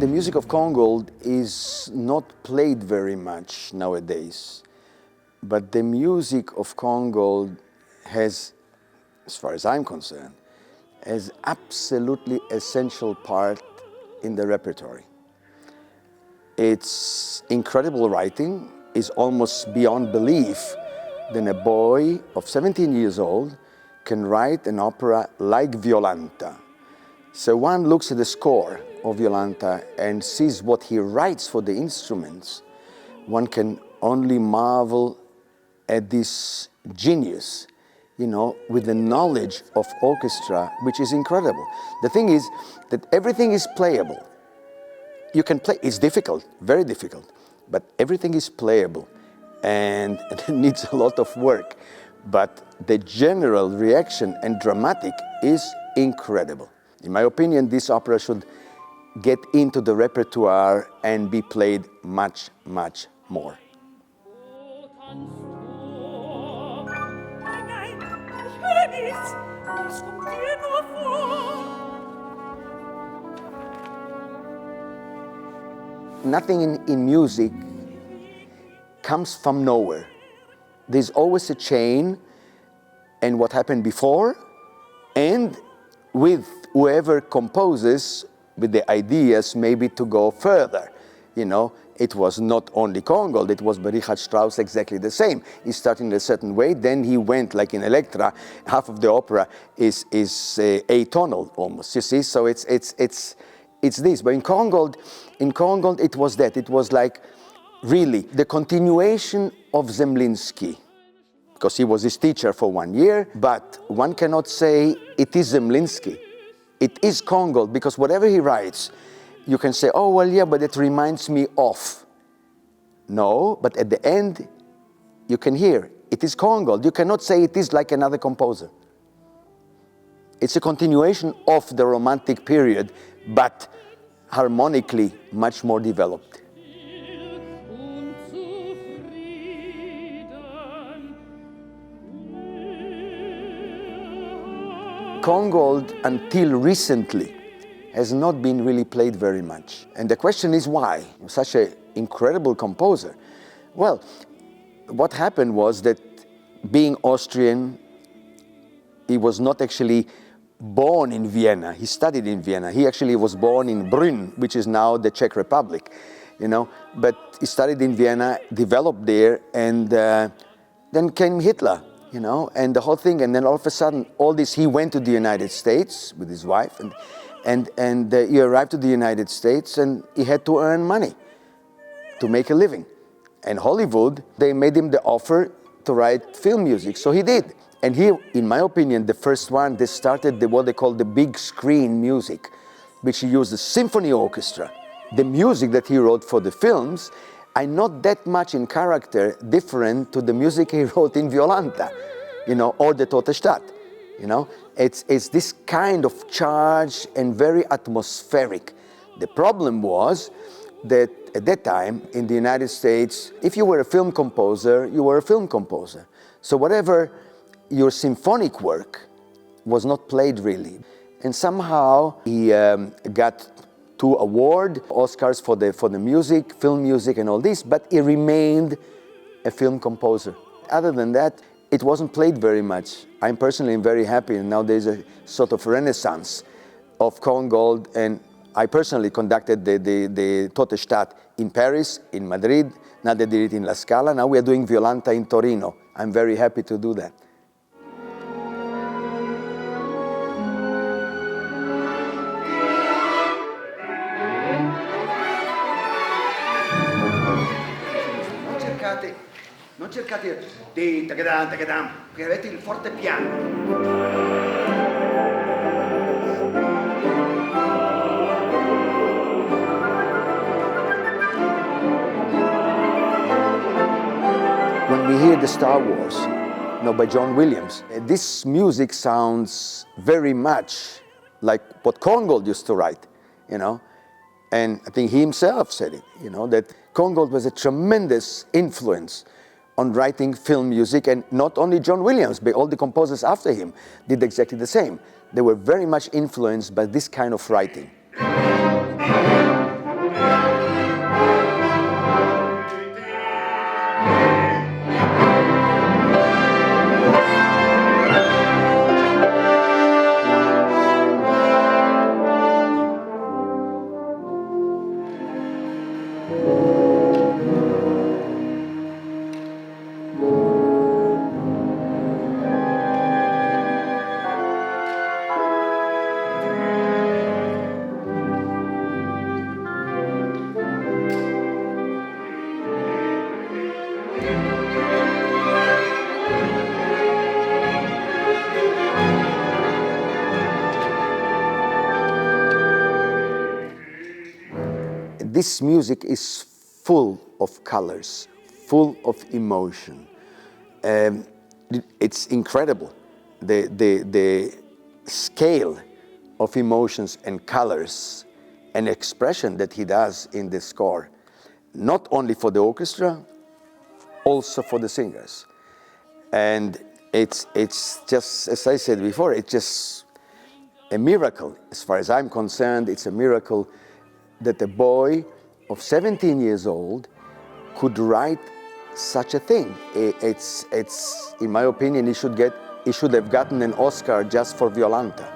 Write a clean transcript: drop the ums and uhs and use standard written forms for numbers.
The music of Korngold is not played very much nowadays, but the music of Korngold has, as far as I'm concerned, has absolutely essential part in the repertory. It's incredible writing, is almost beyond belief that a boy of 17 years old can write an opera like Violanta. So one looks at the score of Violanta and sees what he writes for the instruments. One can only marvel at this genius, you know, with the knowledge of orchestra, which is incredible. The thing is that everything is playable. You can play, it's difficult, very difficult, but everything is playable and it needs a lot of work. But the general reaction and dramatic is incredible. In my opinion, this opera should get into the repertoire and be played much, much more. Nothing in music comes from nowhere. There's always a chain, and what happened before, and with whoever composes with the ideas maybe to go further. You know, it was not only Korngold, it was by Richard Strauss exactly the same. He started in a certain way, then he went, like in Elektra, half of the opera is atonal almost, you see? So it's this, but in Korngold it was that. It was like really the continuation of Zemlinsky, because he was his teacher for 1 year, but one cannot say it is Zemlinsky. It is Korngold, because whatever he writes, you can say, oh, well, yeah, but it reminds me of. No, but at the end, you can hear, it is Korngold. You cannot say it is like another composer. It's a continuation of the Romantic period, but harmonically much more developed. Korngold, until recently, has not been really played very much. And the question is why? Such an incredible composer. Well, what happened was that being Austrian, he was not actually born in Vienna. He studied in Vienna. He actually was born in Brünn, which is now the Czech Republic, you know. But he studied in Vienna, developed there, and then came Hitler, you know, and the whole thing. And then all of a sudden, all this, he went to the United States with his wife, and he arrived to the United States, and he had to earn money to make a living. And Hollywood, they made him the offer to write film music, so he did. And he, in my opinion, the first one, they started what they call the big screen music, which he used the symphony orchestra. The music that he wrote for the films are not that much in character different to the music he wrote in Violanta, you know, or the Tote Stadt, you know. It's this kind of charged and very atmospheric. The problem was that at that time in the United States, if you were a film composer, you were a film composer. So whatever your symphonic work was not played really. And somehow he got 2 awards, Oscars for the music, film music and all this, but he remained a film composer. Other than that, it wasn't played very much. I'm personally very happy, and now there's a sort of renaissance of Korngold, and I personally conducted the Tote Stadt in Paris, in Madrid, now they did it in La Scala, now we are doing Violanta in Torino. I'm very happy to do that. Non cercate di tagadam, tagadam, perché avete il forte piano. When we hear the Star Wars, you know, by John Williams, this music sounds very much like what Korngold used to write, you know. And I think he himself said it, you know, that Korngold was a tremendous influence on writing film music, and not only John Williams, but all the composers after him did exactly the same. They were very much influenced by this kind of writing. this music is full of colors, full of emotion. It's incredible, the scale of emotions and colors and expression that he does in the score, not only for the orchestra, also for the singers. And it's just, as I said before, it's just a miracle. As far as I'm concerned, it's a miracle that a boy of 17 years old could write such a thing. It's in my opinion, he should have gotten an Oscar just for Violanta.